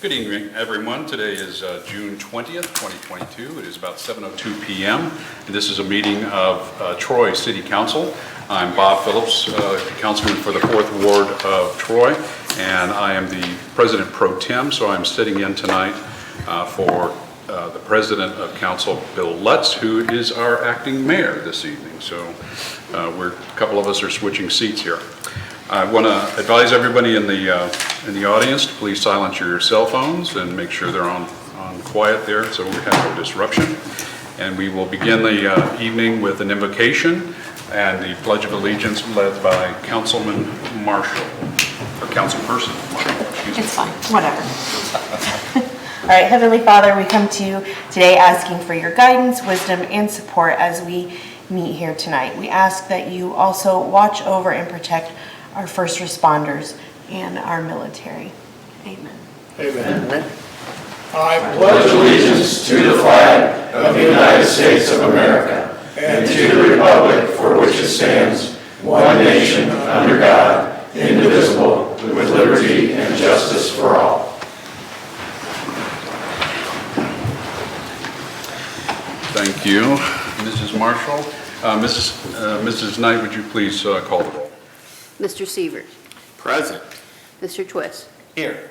Good evening, everyone. Today is June 20th, 2022. It is about 7:02 p.m. And this is a meeting of Troy City Council. I'm Bob Phillips, councilman for the 4th Ward of Troy, and I am the president pro tem, so I'm sitting in tonight for the president of council, Bill Lutz, who is our acting mayor this evening. So a couple of us are switching seats here. I want to advise everybody in the audience to please silence your cell phones and make sure they're on quiet there so we have no disruption. And we will begin the evening with an invocation and the Pledge of Allegiance led by Councilman Marshall, or Councilperson Marshall. It's fine, whatever. All right, Heavenly Father, we come to you today asking for your guidance, wisdom, and support as we meet here tonight. We ask that you also watch over and protect our first responders and our military. Amen. Amen. I pledge allegiance to the flag of the United States of America and to the republic for which it stands, one nation, under God, indivisible, with liberty and justice for all. Thank you, Mrs. Marshall. Mrs. Knight, would you please call the roll? Mr. Sievert. Present. Mr. Twist. Here.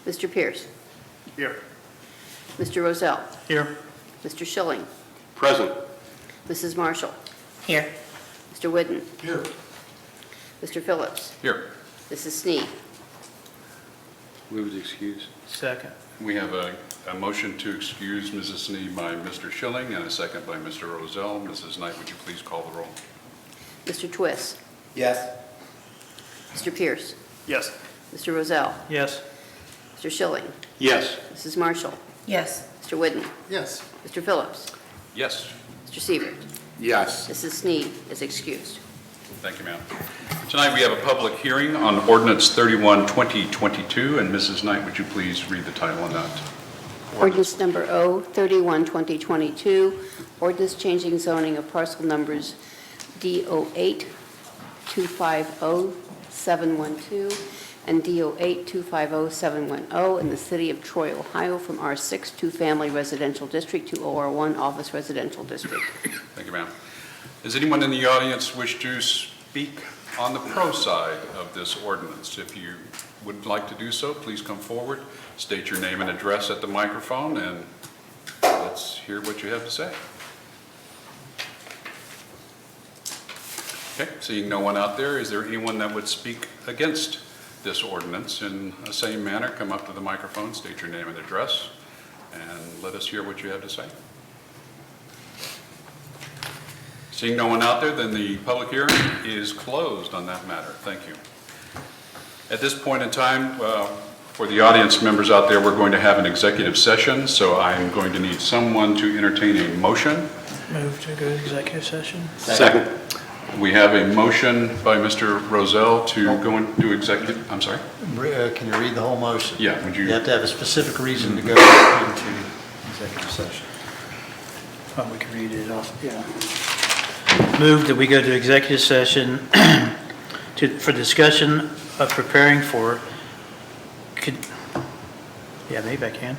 Mr. Pierce. Here. Mr. Rozell. Here. Mr. Schilling. Present. Mrs. Marshall. Here. Mr. Whidden. Here. Mr. Phillips. Here. Mrs. Sneed. Move to excuse. Second. We have a motion to excuse Mrs. Sneed by Mr. Schilling and a second by Mr. Rozell. Mrs. Knight, would you please call the roll? Mr. Twist. Yes. Mr. Pierce. Yes. Mr. Rozell. Yes. Mr. Schilling. Yes. Mrs. Marshall. Yes. Mr. Whidden. Yes. Mr. Phillips. Yes. Mr. Sievert. Yes. Mrs. Sneed is excused. Thank you, ma'am. Tonight we have a public hearing on ordinance 31, 2022, and Mrs. Knight, would you please read the title on that? Ordinance number O31, 2022, ordinance changing zoning of parcel numbers D08 250-712 and D08 250-710 in the city of Troy, Ohio, from R6 two-family residential district to OR1 office residential district. Thank you, ma'am. Does anyone in the audience wish to speak on the pro side of this ordinance? If you would like to do so, please come forward, state your name and address at the microphone, and let's hear what you have to say. Okay, seeing no one out there, is there anyone that would speak against this ordinance? In the same manner, come up to the microphone, state your name and address, and let us hear what you have to say. Seeing no one out there, then the public hearing is closed on that matter. Thank you. At this point in time, for the audience members out there, we're going to have an executive session, so I'm going to need someone to entertain a motion. Move to go to executive session. Second. We have a motion by Mr. Rozell to go into executive, I'm sorry? Can you read the whole motion? Yeah, would you? You have to have a specific reason to go into executive session. Oh, we can read it off, yeah. Move that we go to executive session for discussion of preparing for, maybe I can,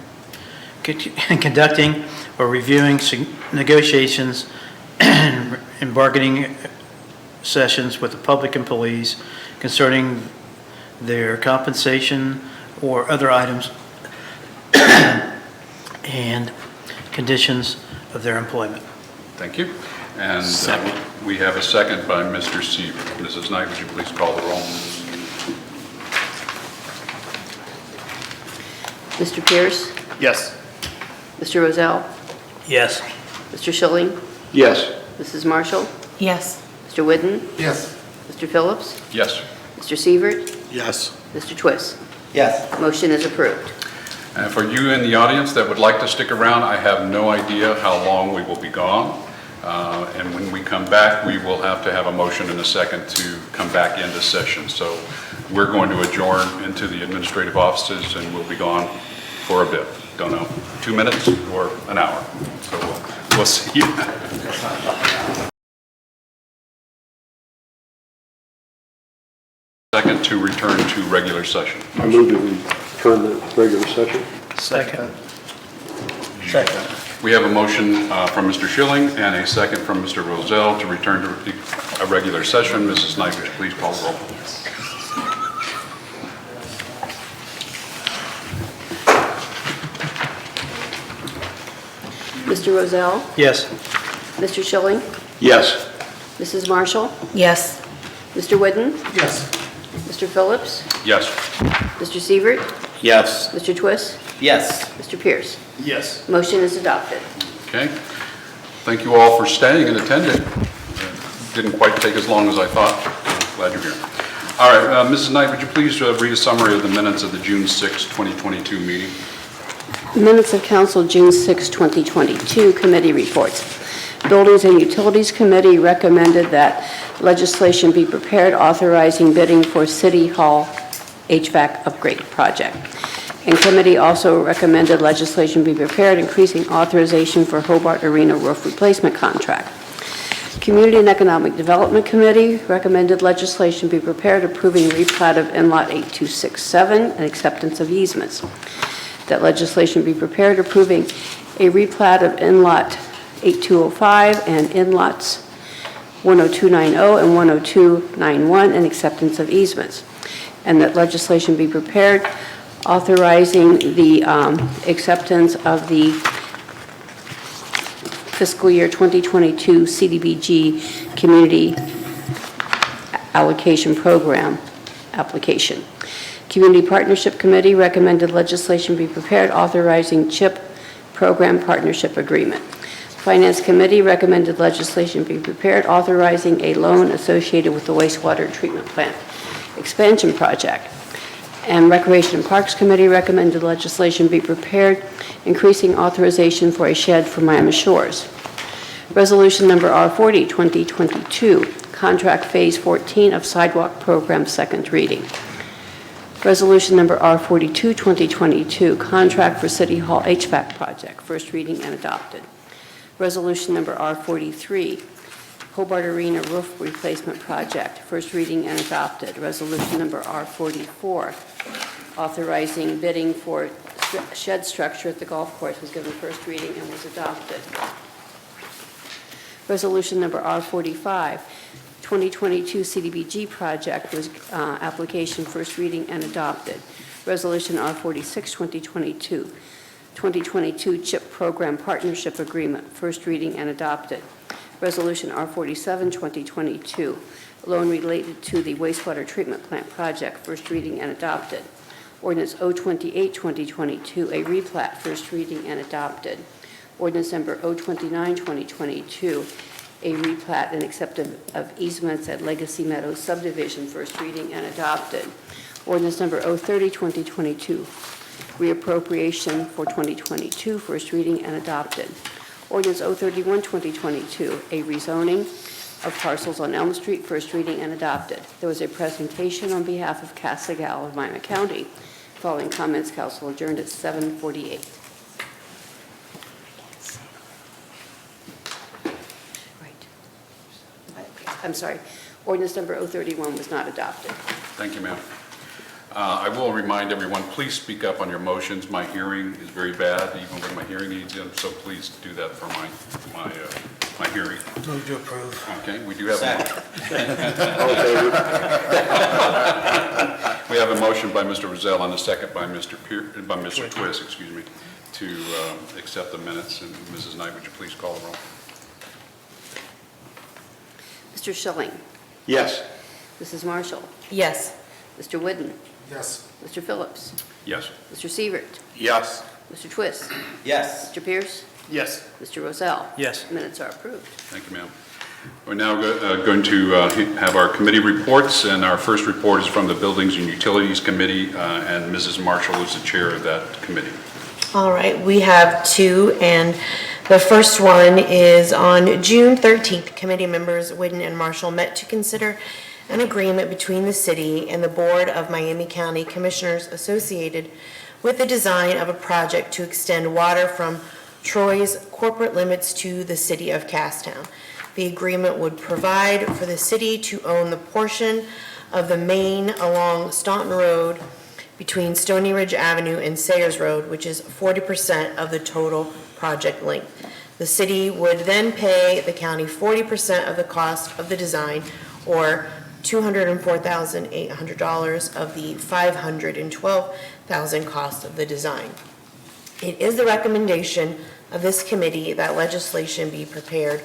conducting or reviewing negotiations and bargaining sessions with the public employees concerning their compensation or other items and conditions of their employment. Thank you. And we have a second by Mr. Sievert. Mrs. Knight, would you please call the roll? Mr. Pierce. Yes. Mr. Rozell. Yes. Mr. Schilling. Yes. Mrs. Marshall. Yes. Mr. Whidden. Yes. Mr. Phillips. Yes. Mr. Sievert. Yes. Mr. Twist. Yes. Motion is approved. And for you in the audience that would like to stick around, I have no idea how long we will be gone. And when we come back, we will have to have a motion in a second to come back into session. So we're going to adjourn into the administrative offices and we'll be gone for a bit. Don't know, 2 minutes or an hour. So we'll see you. Second to return to regular session. I move that we return the regular session. Second. We have a motion from Mr. Schilling and a second from Mr. Rozell to return to a regular session. Mrs. Knight, would you please call the roll? Mr. Rozell? Yes. Mr. Schilling? Yes. Mrs. Marshall? Yes. Mr. Whidden? Yes. Mr. Phillips? Yes. Mr. Sievert? Yes. Mr. Twist? Yes. Mr. Pierce? Yes. Motion is adopted. Okay. Thank you all for staying and attending. Didn't quite take as long as I thought. Glad you're here. All right, Mrs. Knight, would you please read a summary of the minutes of the June 6, 2022 meeting? Minutes of Council, June 6, 2022, committee reports. Buildings and Utilities Committee recommended that legislation be prepared authorizing bidding for City Hall HVAC upgrade project. And committee also recommended legislation be prepared increasing authorization for Hobart Arena roof replacement contract. Community and Economic Development Committee recommended legislation be prepared approving replat of in-lot 8267 and acceptance of easements. That legislation be prepared approving a replat of in-lot 8205 and in-lots 10290 and 10291 and acceptance of easements. And that legislation be prepared authorizing the acceptance of the fiscal year 2022 CDBG Community Allocation Program application. Community Partnership Committee recommended legislation be prepared authorizing CHIP Program Partnership Agreement. Finance Committee recommended legislation be prepared authorizing a loan associated with the wastewater treatment plant expansion project. And Recreation and Parks Committee recommended legislation be prepared increasing authorization for a shed for Miami Shores. Resolution number R40, 2022, contract phase 14 of sidewalk program, second reading. Resolution number R42, 2022, contract for City Hall HVAC project, first reading and adopted. Resolution number R43, Hobart Arena roof replacement project, first reading and adopted. Resolution number R44, authorizing bidding for shed structure at the golf course, was given first reading and was adopted. Resolution number R45, 2022 CDBG project was application first reading and adopted. Resolution R46, 2022 CHIP program partnership agreement, first reading and adopted. Resolution R47, 2022, loan related to the wastewater treatment plant project, first reading and adopted. Ordinance O28, 2022, a replat, first reading and adopted. Ordinance number O29, 2022, a replat and acceptance of easements at Legacy Meadows subdivision, first reading and adopted. Ordinance number O30, 2022, reappropriation for 2022, first reading and adopted. Ordinance O31, 2022, a rezoning of parcels on Elm Street, first reading and adopted. There was a presentation on behalf of Casagal of Miami County. Following comments, council adjourned at 7:48. I'm sorry, ordinance number 031 was not adopted. Thank you, ma'am. I will remind everyone, please speak up on your motions. My hearing is very bad, even with my hearing aids in, so please do that for my hearing. Move to approve. Okay, we do have a we have a motion by Mr. Rozell and a second by Mr. Twist, excuse me, to accept the minutes. And Mrs. Knight, would you please call the roll? Mr. Schilling. Yes. Mrs. Marshall. Yes. Mr. Whidden. Yes. Mr. Phillips. Yes. Mr. Sievert. Yes. Mr. Twist. Yes. Mr. Pierce. Yes. Mr. Rozell. Yes. Minutes are approved. Thank you, ma'am. We're now going to have our committee reports, and our first report is from the Buildings and Utilities Committee, and Mrs. Marshall is the chair of that committee. All right, we have two, and the first one is on June 13th. Committee members Whidden and Marshall met to consider an agreement between the city and the Board of Miami County Commissioners associated with the design of a project to extend water from Troy's corporate limits to the city of Casstown. The agreement would provide for the city to own the portion of the main along Staunton Road between Stony Ridge Avenue and Sayers Road, which is 40% of the total project length. The city would then pay the county 40% of the cost of the design, or $204,800 of the $512,000 cost of the design. It is the recommendation of this committee that legislation be prepared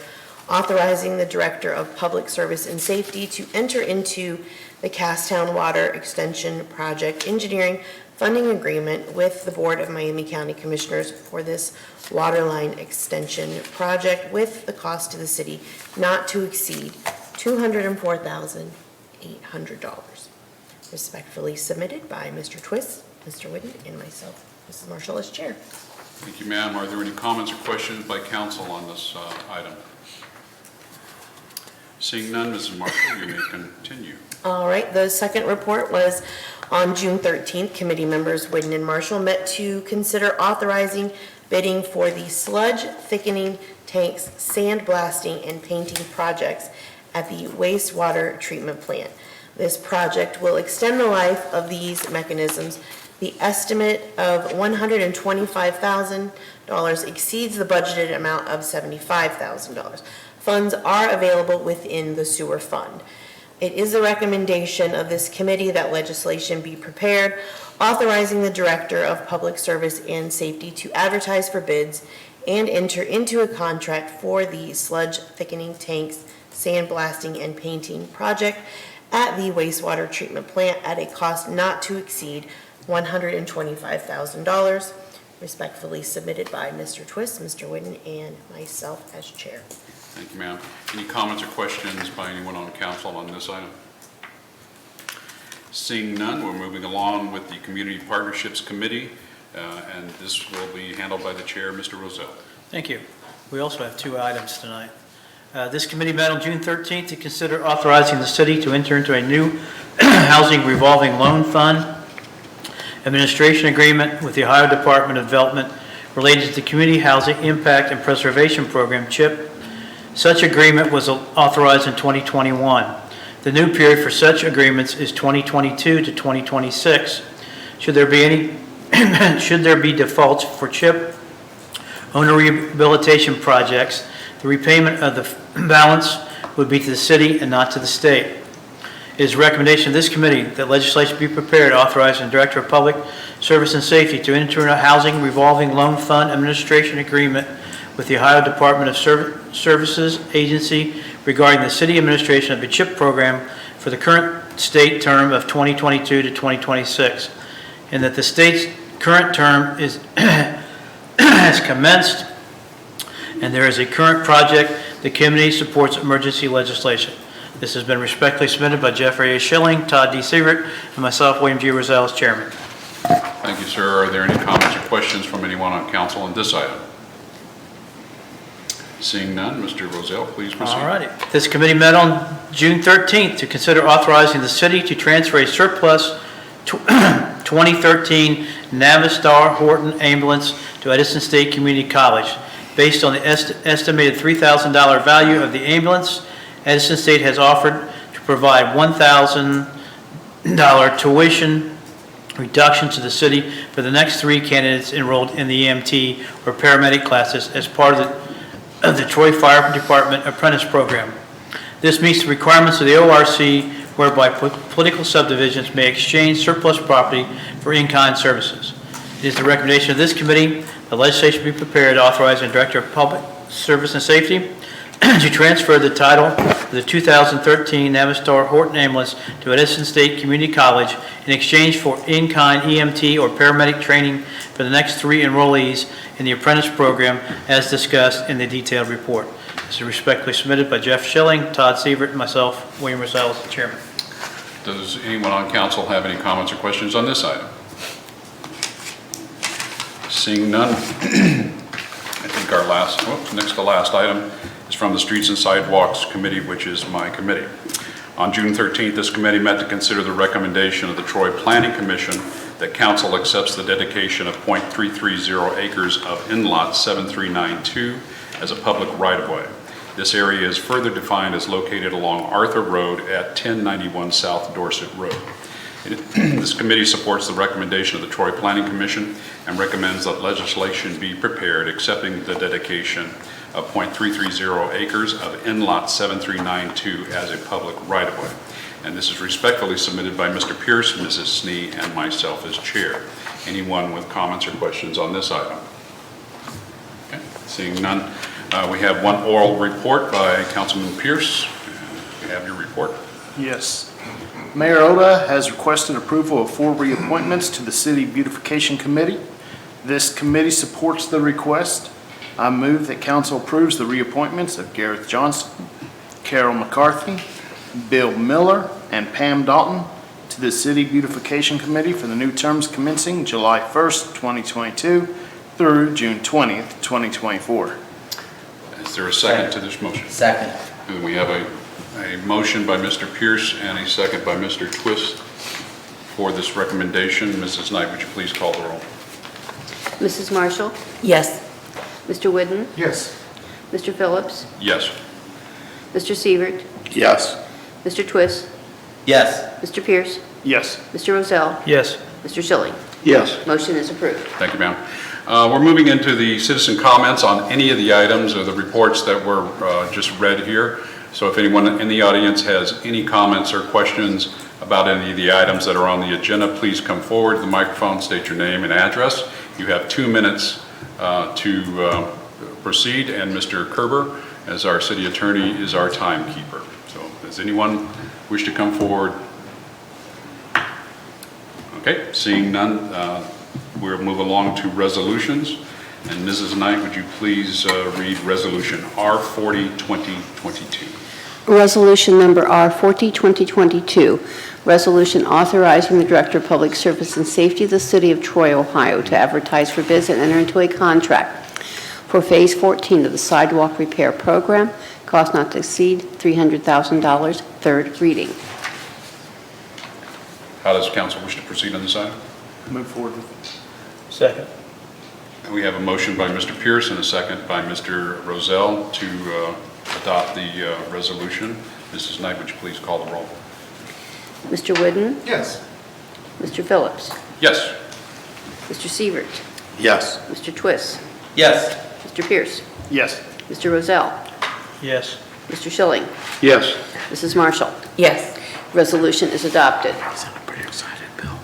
authorizing the Director of Public Service and Safety to enter into the Casstown Water Extension Project Engineering Funding Agreement with the Board of Miami County Commissioners for this water line extension project with the cost to the city not to exceed $204,800. Respectfully submitted by Mr. Twist, Mr. Whitten, and myself, Mrs. Marshall, as chair. Thank you, ma'am. Are there any comments or questions by council on this item? Seeing none, Mrs. Marshall, you may continue. All right, the second report was on June 13th. Committee members Whitten and Marshall met to consider authorizing bidding for the sludge thickening tanks, sandblasting, and painting projects at the wastewater treatment plant. This project will extend the life of these mechanisms. The estimate of $125,000 exceeds the budgeted amount of $75,000. Funds are available within the sewer fund. It is the recommendation of this committee that legislation be prepared, authorizing the Director of Public Service and Safety to advertise for bids and enter into a contract for the sludge thickening tanks, sandblasting, and painting project at the wastewater treatment plant at a cost not to exceed $125,000. Respectfully submitted by Mr. Twist, Mr. Whitten, and myself as chair. Thank you, ma'am. Any comments or questions by anyone on council on this item? Seeing none, we're moving along with the Community Partnerships Committee, and this will be handled by the chair, Mr. Rozelle. Thank you. We also have two items tonight. This committee met on June 13th to consider authorizing the city to enter into a new housing revolving loan fund administration agreement with the Ohio Department of Development related to the Community Housing Impact and Preservation Program, CHIP. Such agreement was authorized in 2021. The new period for such agreements is 2022 to 2026. Should there be defaults for CHIP owner rehabilitation projects, the repayment of the balance would be to the city and not to the state. It is a recommendation of this committee that legislation be prepared authorizing the Director of Public Service and Safety to enter into a housing revolving loan fund administration agreement with the Ohio Department of Services Agency regarding the city administration of the CHIP program for the current state term of 2022 to 2026, and that the state's current term is has commenced, and there is a current project. The committee supports emergency legislation. This has been respectfully submitted by Jeffrey A. Schilling, Todd D. Sievert, and myself, William G. Rozelle, as chairman. Thank you, sir. Are there any comments or questions from anyone on council on this item? Seeing none, Mr. Rozelle, please proceed. All righty. This committee met on June 13th to consider authorizing the city to transfer a surplus 2013 Navistar Horton ambulance to Edison State Community College. Based on the estimated $3,000 value of the ambulance, Edison State has offered to provide $1,000 tuition reduction to the city for the next 3 candidates enrolled in the EMT or paramedic classes as part of the Troy Fire Department apprentice program. This meets the requirements of the ORC, whereby political subdivisions may exchange surplus property for in-kind services. It is the recommendation of this committee that legislation be prepared authorizing the Director of Public Service and Safety to transfer the title of the 2013 Navistar Horton ambulance to Edison State Community College in exchange for in-kind EMT or paramedic training for the next 3 enrollees in the apprentice program as discussed in the detailed report. This is respectfully submitted by Jeff Schilling, Todd Sievert, and myself, William Rozelle, as the chairman. Does anyone on council have any comments or questions on this item? Seeing none, I think our next to last item is from the Streets and Sidewalks Committee, which is my committee. On June 13th, this committee met to consider the recommendation of the Troy Planning Commission that council accepts the dedication of .330 acres of in-lot 7392 as a public right-of-way. This area is further defined as located along Arthur Road at 1091 South Dorset Road. This committee supports the recommendation of the Troy Planning Commission and recommends that legislation be prepared accepting the dedication of .330 acres of in-lot 7392 as a public right-of-way. And this is respectfully submitted by Mr. Pierce, Mrs. Snee, and myself as chair. Anyone with comments or questions on this item? Okay, seeing none, we have one oral report by Councilman Pierce. We have your report. Yes. Mayor Oda has requested approval of 4 reappointments to the City Beautification Committee. This committee supports the request. I move that council approves the reappointments of Gareth Johnston, Carol McCarthy, Bill Miller, and Pam Dalton to the City Beautification Committee for the new terms commencing July 1st, 2022 through June 20th, 2024. Is there a second to this motion? Second. And we have a motion by Mr. Pierce and a second by Mr. Twist for this recommendation. Mrs. Knight, would you please call the roll? Mrs. Marshall? Yes. Mr. Whidden? Yes. Mr. Phillips? Yes. Mr. Sievert? Yes. Mr. Twist? Yes. Mr. Pierce? Yes. Mr. Rozell? Yes. Mr. Schilling? Yes. Motion is approved. Thank you, ma'am. We're moving into the citizen comments on any of the items or the reports that were just read here. So if anyone in the audience has any comments or questions about any of the items that are on the agenda, please come forward to the microphone, state your name and address. You have 2 minutes to proceed, and Mr. Kerber, as our city attorney, is our timekeeper. So does anyone wish to come forward? Okay, seeing none, we'll move along to resolutions. And Mrs. Knight, would you please read Resolution R40-2022? Resolution number R40-2022, resolution authorizing the Director of Public Service and Safety of the City of Troy, Ohio, to advertise for bids and enter into a contract for Phase 14 of the sidewalk repair program, cost not to exceed $300,000, third reading. How does council wish to proceed on this item? Move forward with it. Second. And we have a motion by Mr. Pierce and a second by Mr. Rozell to adopt the resolution. Mrs. Knight, would you please call the roll? Mr. Whidden? Yes. Mr. Phillips? Yes. Mr. Sievert? Yes. Mr. Twist? Yes. Mr. Pierce? Yes. Mr. Rozell? Yes. Mr. Schilling? Yes. Mrs. Marshall? Yes. Resolution is adopted. Pretty excited, Bill.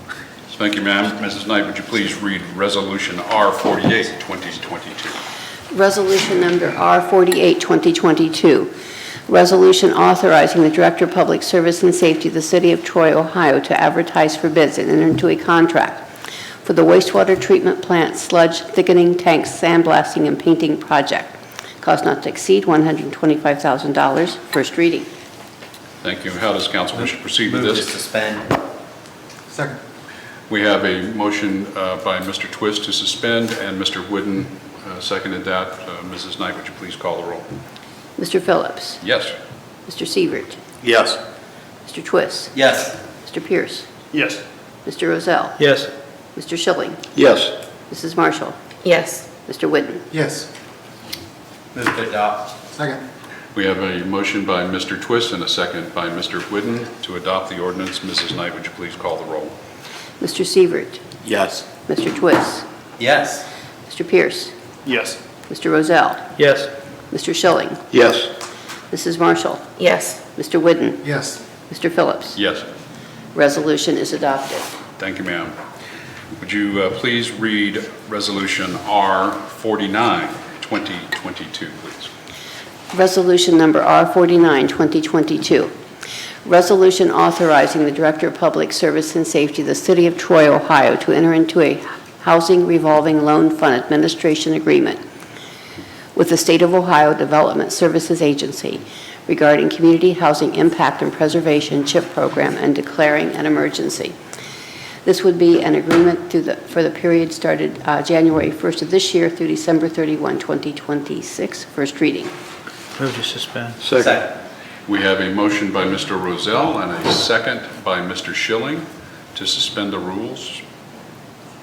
Thank you, ma'am. Mrs. Knight, would you please read Resolution R48-2022? Resolution number R48-2022, resolution authorizing the Director of Public Service and Safety of the City of Troy, Ohio, to advertise for bids and enter into a contract for the wastewater treatment plant sludge thickening tanks sandblasting and painting project, cost not to exceed $125,000, first reading. Thank you. How does council wish to proceed with Move to this? suspend. Second. We have a motion by Mr. Twist to suspend, and Mr. Whidden seconded that. Mrs. Knight, would you please call the roll? Mr. Phillips? Yes. Mr. Sievert? Yes. Mr. Twist? Yes. Mr. Pierce? Yes. Mr. Rozell? Yes. Mr. Schilling? Yes. Mrs. Marshall? Yes. Mr. Whidden? Yes. Move to adopt. Second. We have a motion by Mr. Twist and a second by Mr. Whidden to adopt the ordinance. Mrs. Knight, would you please call the roll? Mr. Sievert? Yes. Mr. Twist? Yes. Mr. Pierce? Yes. Mr. Rozell? Yes. Mr. Schilling? Yes. Mrs. Marshall? Yes. Mr. Whidden? Yes. Mr. Phillips? Yes. Resolution is adopted. Thank you, ma'am. Would you please read Resolution R49-2022, please? Resolution number R49-2022. Resolution authorizing the Director of Public Service and Safety of the City of Troy, Ohio, to enter into a Housing Revolving Loan Fund Administration Agreement with the State of Ohio Development Services Agency regarding Community Housing Impact and Preservation CHIP program and declaring an emergency. This would be an agreement for the period started January 1st of this year through December 31, 2026. First reading. Move to suspend. Second. We have a motion by Mr. Rozell and a second by Mr. Schilling to suspend the rules.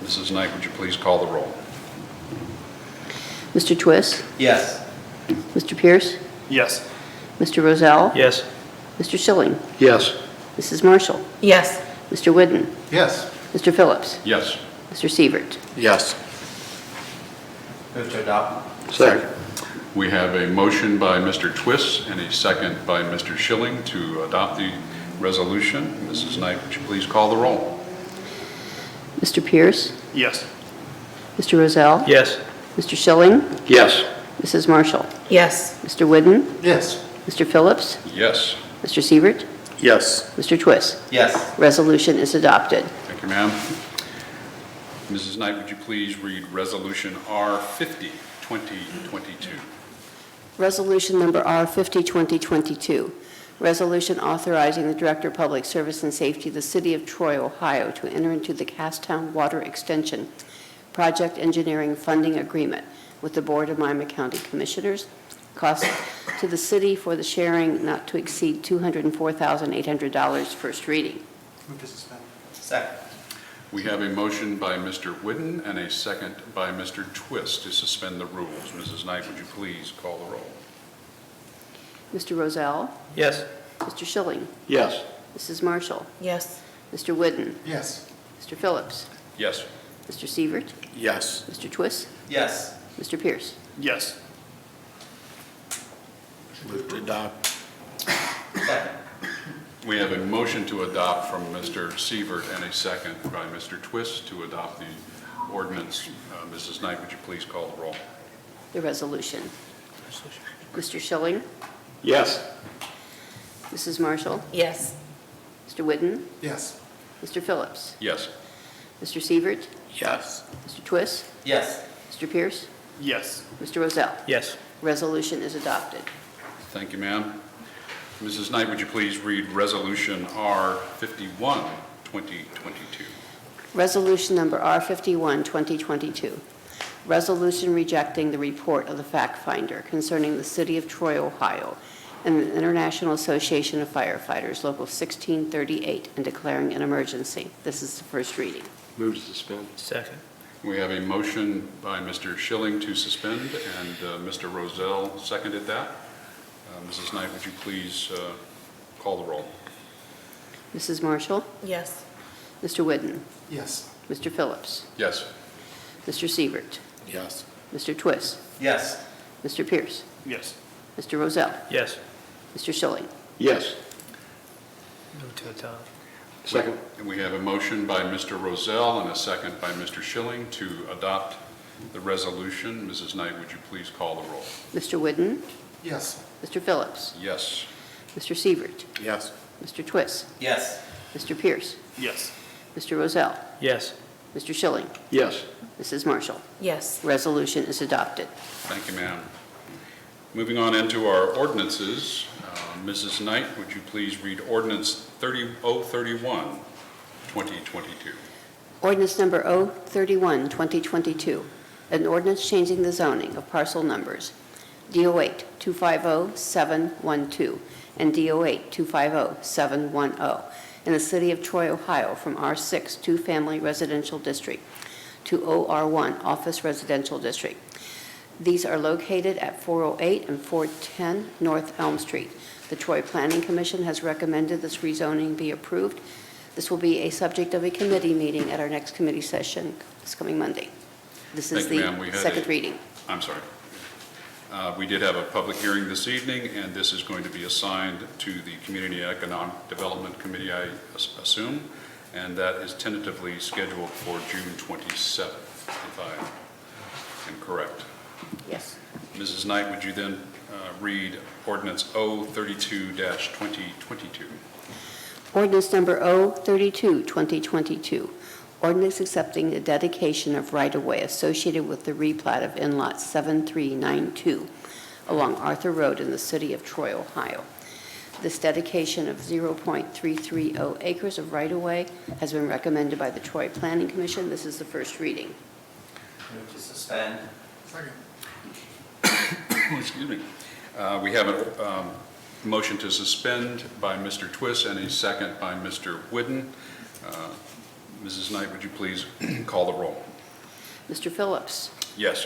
Mrs. Knight, would you please call the roll? Mr. Twist? Yes. Mr. Pierce? Yes. Mr. Rozell? Yes. Mr. Schilling? Yes. Mrs. Marshall? Yes. Mr. Whidden? Yes. Mr. Phillips? Yes. Mr. Sievert? Yes. Move to adopt. Second. We have a motion by Mr. Twist and a second by Mr. Schilling to adopt the resolution. Mrs. Knight, would you please call the roll? Mr. Pierce? Yes. Mr. Rozell? Yes. Mr. Schilling? Yes. Mrs. Marshall? Yes. Mr. Whidden? Yes. Mr. Phillips? Yes. Mr. Sievert? Yes. Mr. Twist? Yes. Resolution is adopted. Thank you, ma'am. Mrs. Knight, would you please read Resolution R50, 2022? Resolution number R50, 2022. Resolution authorizing the Director of Public Service and Safety of the City of Troy, Ohio, to enter into the Casstown Water Extension Project Engineering Funding Agreement with the Board of Miami County Commissioners. Cost to the city for the sharing not to exceed $204,800. First reading. Move to suspend. Second. We have a motion by Mr. Whidden and a second by Mr. Twist to suspend the rules. Mrs. Knight, would you please call the roll? Mr. Rozell? Yes. Mr. Schilling? Yes. Mrs. Marshall? Yes. Mr. Whidden? Yes. Mr. Phillips? Yes. Mr. Sievert? Yes. Mr. Twist? Yes. Mr. Pierce? Yes. Move to adopt. Second. We have a motion to adopt from Mr. Sievert and a second by Mr. Twist to adopt the ordinance. Mrs. Knight, would you please call the roll? The resolution. Mr. Schilling? Yes. Mrs. Marshall? Yes. Mr. Whidden? Yes. Mr. Phillips? Yes. Mr. Sievert? Yes. Mr. Twist? Yes. Mr. Pierce? Yes. Mr. Rozell? Yes. Resolution is adopted. Thank you, ma'am. Mrs. Knight, would you please read Resolution R51, 2022? Resolution number R51, 2022. Resolution rejecting the report of the fact finder concerning the City of Troy, Ohio, and the International Association of Firefighters, Local 1638, and declaring an emergency. This is the first reading. Move to suspend. Second. We have a motion by Mr. Schilling to suspend, and Mr. Rozell seconded that. Mrs. Knight, would you please call the roll? Mrs. Marshall? Yes. Mr. Whidden? Yes. Mr. Phillips? Yes. Mr. Sievert? Yes. Mr. Twist? Yes. Mr. Pierce? Yes. Mr. Rozell? Yes. Mr. Schilling? Yes. Move to adopt. Second. And we have a motion by Mr. Rozell and a second by Mr. Schilling to adopt the resolution. Mrs. Knight, would you please call the roll? Mr. Whidden? Yes. Mr. Phillips? Yes. Mr. Sievert? Yes. Mr. Twist? Yes. Mr. Pierce? Yes. Mr. Rozell? Yes. Mr. Schilling? Yes. Mrs. Marshall? Yes. Resolution is adopted. Thank you, ma'am. Moving on into our ordinances, Mrs. Knight, would you please read Ordinance 30031, 2022? Ordinance number 031, 2022. An ordinance changing the zoning of parcel numbers D08 250-712 and D08 250-710 in the city of Troy, Ohio from R6 two-family residential district to OR1 office residential district. These are located at 408 and 410 North Elm Street. The Troy Planning Commission has recommended this rezoning be approved. This will be a subject of a committee meeting at our next committee session this coming Monday. This is Thank you, ma'am. We the had second reading. I'm sorry. We did have a public hearing this evening, and this is going to be assigned to the Community Economic Development Committee, I assume, and that is tentatively scheduled for June 27th, if I am correct. Yes. Mrs. Knight, would you then read Ordinance 032-2022? Ordinance number 032, 2022. Ordinance accepting the dedication of right-of-way associated with the replat of in-lot 7392 along Arthur Road in the city of Troy, Ohio. This dedication of 0.330 acres of right-of-way has been recommended by the Troy Planning Commission. This is the first reading. Move to suspend. Excuse me. We have a motion to suspend by Mr. Twist and a second by Mr. Whidden. Mrs. Knight, would you please call the roll? Mr. Phillips? Yes.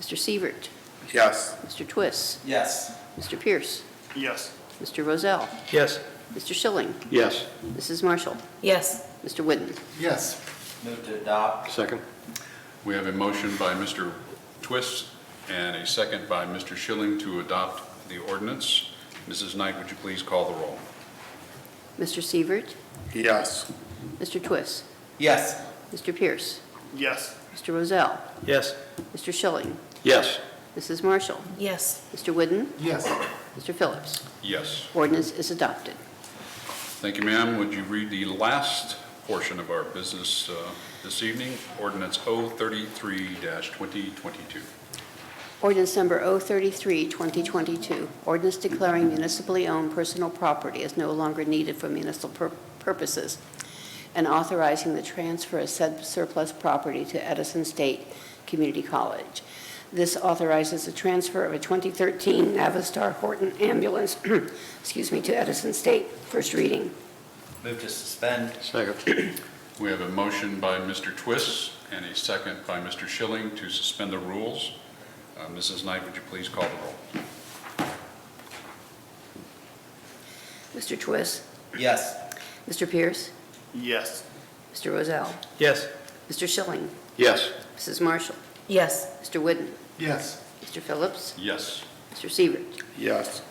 Mr. Sievert? Yes. Mr. Twist? Yes. Mr. Pierce? Yes. Mr. Rozell? Yes. Mr. Schilling? Yes. Mrs. Marshall? Yes. Mr. Whidden. Yes. Move to adopt. Second. We have a motion by Mr. Twist and a second by Mr. Schilling to adopt the ordinance. Mrs. Knight, would you please call the roll? Mr. Sievert. Yes. Mr. Twist. Yes. Mr. Pierce. Yes. Mr. Rozell. Yes. Mr. Schilling. Yes. Mrs. Marshall. Yes. Mr. Whidden. Yes. Mr. Phillips. Yes. Ordinance is adopted. Thank you, ma'am. Would you read the last portion of our business this evening? Ordinance 033-2022. Ordinance number 033, 2022, ordinance declaring municipally owned personal property as no longer needed for municipal purposes and authorizing the transfer of said surplus property to Edison State Community College. This authorizes the transfer of a 2013 Navistar Horton ambulance, excuse me, to Edison State. First reading. Move to suspend. Second. We have a motion by Mr. Twist and a second by Mr. Schilling to suspend the rules. Mrs. Knight, would you please call the roll? Mr. Twist. Yes. Mr. Pierce. Yes. Mr. Rozell. Yes. Mr. Schilling. Yes. Mrs. Marshall. Yes. Mr. Whidden. Yes. Mr. Phillips. Yes. Mr. Sievert. Yes.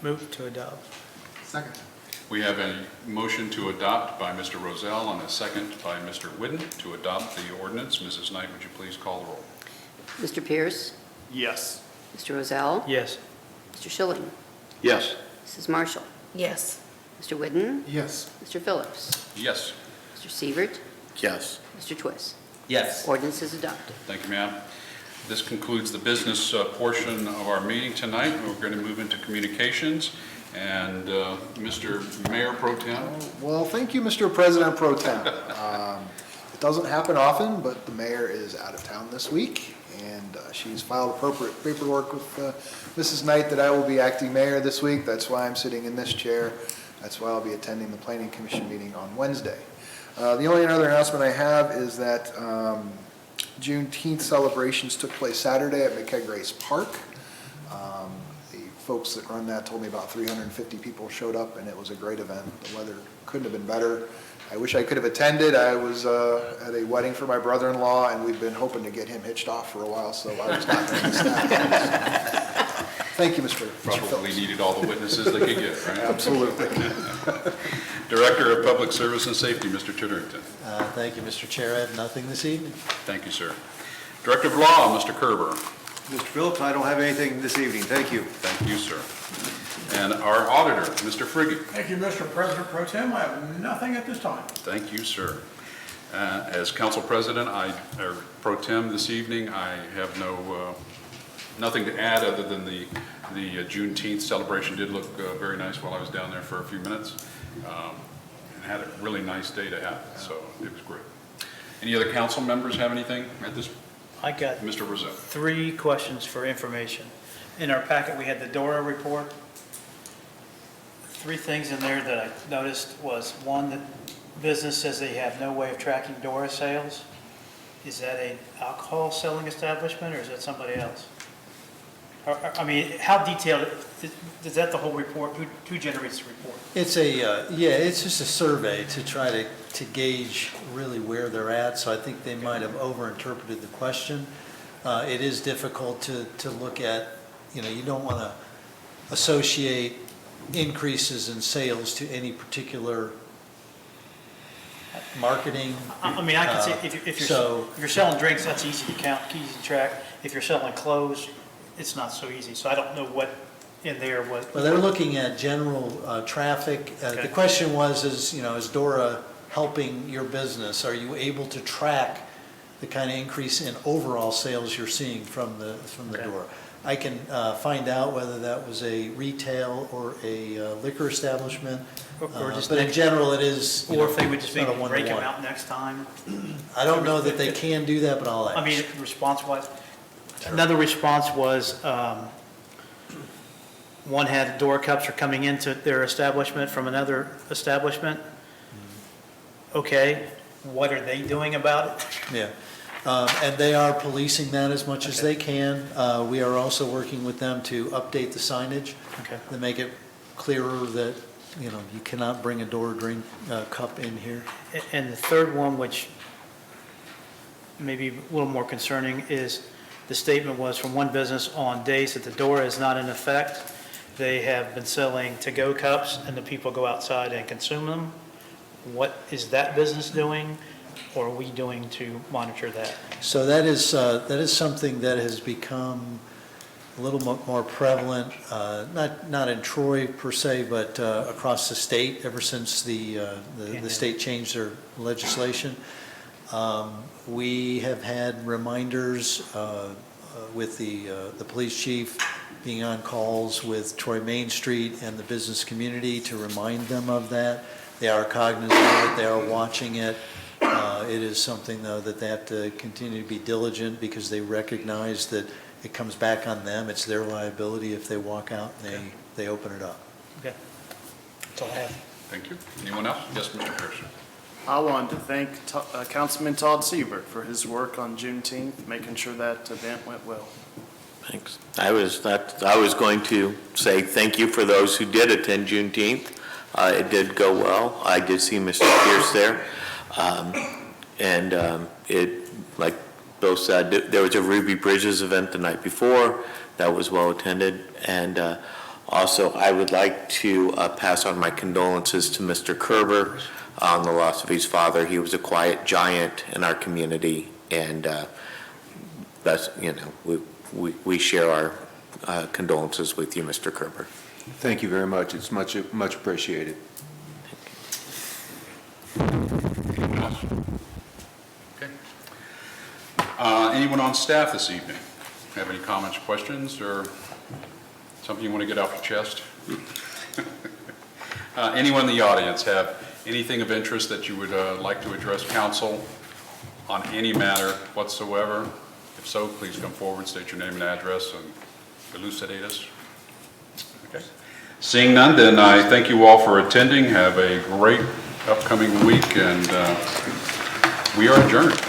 Move to adopt. Second. We have a motion to adopt by Mr. Rozell and a second by Mr. Whidden to adopt the ordinance. Mrs. Knight, would you please call the roll? Mr. Pierce. Yes. Mr. Rozell. Yes. Mr. Schilling. Yes. Mrs. Marshall. Yes. Mr. Whidden. Yes. Mr. Phillips. Yes. Mr. Sievert. Yes. Mr. Twist. Yes. Ordinance is adopted. Thank you, ma'am. This concludes the business portion of our meeting tonight. We're going to move into communications. And Mr. Mayor Pro Tem, Well, thank you, Mr. President Pro Tem. It doesn't happen often, but the mayor is out of town this week, and she's filed appropriate paperwork with Mrs. Knight that I will be acting mayor this week. That's why I'm sitting in this chair. That's why I'll be attending the Planning Commission meeting on Wednesday. The only other announcement I have is that Juneteenth celebrations took place Saturday at McKeag-Grace Park. The folks that run that told me about 350 people showed up, and it was a great event. The weather couldn't have been better. I wish I could have attended. I was at a wedding for my brother-in-law, and we've been hoping to get him hitched off for a while, so I was not going to miss that. Thank you, Mr. probably Phillips. needed all the witnesses they could get, right? Absolutely. Director of Public Service and Safety, Mr. Titterington. Thank you, Mr. Chair. I have nothing this evening. Thank you, sir. Director of Law, Mr. Kerber. Mr. Phillips, I don't have anything this evening. Thank you. Thank you, sir. And our auditor, Mr. Friggy. Thank you, Mr. President Pro Tem. I have nothing at this time. Thank you, sir. As council president, or pro tem this evening, I have nothing to add other than the Juneteenth celebration did look very nice while I was down there for a few minutes. And had a really nice day to have, so it was great. Any other council members have anything at this? I got Mr. Rosette. 3 questions for information. In our packet, we had the DORA report. 3 things in there that I noticed was, 1, that business says they have no way of tracking DORA sales. Is that an alcohol selling establishment, or is that somebody else? I mean, how detailed, is that the whole report? Who generates the report? It's it's just a survey to try to gauge really where they're at, so I think they might have overinterpreted the question. It is difficult to look at, you don't want to associate increases in sales to any particular marketing. I mean, I can see, if you're selling drinks, that's easy to count, easy to track. If you're selling clothes, it's not so easy, so I don't know what in there was. Well, they're looking at general traffic. Okay. The question was, is DORA helping your business? Are you able to track the kind of increase in overall sales you're seeing from the Okay. DORA? I can find out whether that was a retail or a liquor establishment. Or just But in next- general, it is, Or if they would just it's not maybe a break them one-to-one. out next time. I don't know that they can do that, but I'll ask. I mean, response-wise, another response was, one had door cups are coming into their establishment from another establishment. Okay, what are they doing about it? Yeah, and they are policing that as much as they can. We are also working with them to update the signage Okay. to make it clearer that you know, you cannot bring a door drink cup in here. And the third one, which may be a little more concerning, is the statement was from one business on days that the door is not in effect, they have been selling to-go cups and the people go outside and consume them. What is that business doing, or are we doing to monitor that? So that is something that has become a little more prevalent, not in Troy per se, but across the state ever since the state changed their legislation. We have had reminders with the police chief being on calls with Troy Main Street and the business community to remind them of that. They are cognizant of it, they are watching it. It is something, though, that they have to continue to be diligent because they recognize that it comes back on them. It's their liability if they walk out and they open it up. Okay. That's all I have. Thank you. Anyone else? Yes, Mr. Pierce. I wanted to thank Councilman Todd Seibert for his work on Juneteenth, making sure that event went well. Thanks. I was going to say thank you for those who did attend Juneteenth. It did go well. I did see Mr. Pierce there. It, like Bill said, there was a Ruby Bridges event the night before that was well attended. And also, I would like to pass on my condolences to Mr. Kerber on the loss of his father. He was a quiet giant in our community, and that's, you know, we share our condolences with you, Mr. Kerber. Thank you very much. It's much appreciated. Anyone else? Okay. Anyone on staff this evening? Have any comments, questions, or something you want to get off your chest? Anyone in the audience have anything of interest that you would like to address council on any matter whatsoever? If so, please come forward, state your name and address, and elucidate us. Okay. Seeing none, then I thank you all for attending. Have a great upcoming week, and we are adjourned.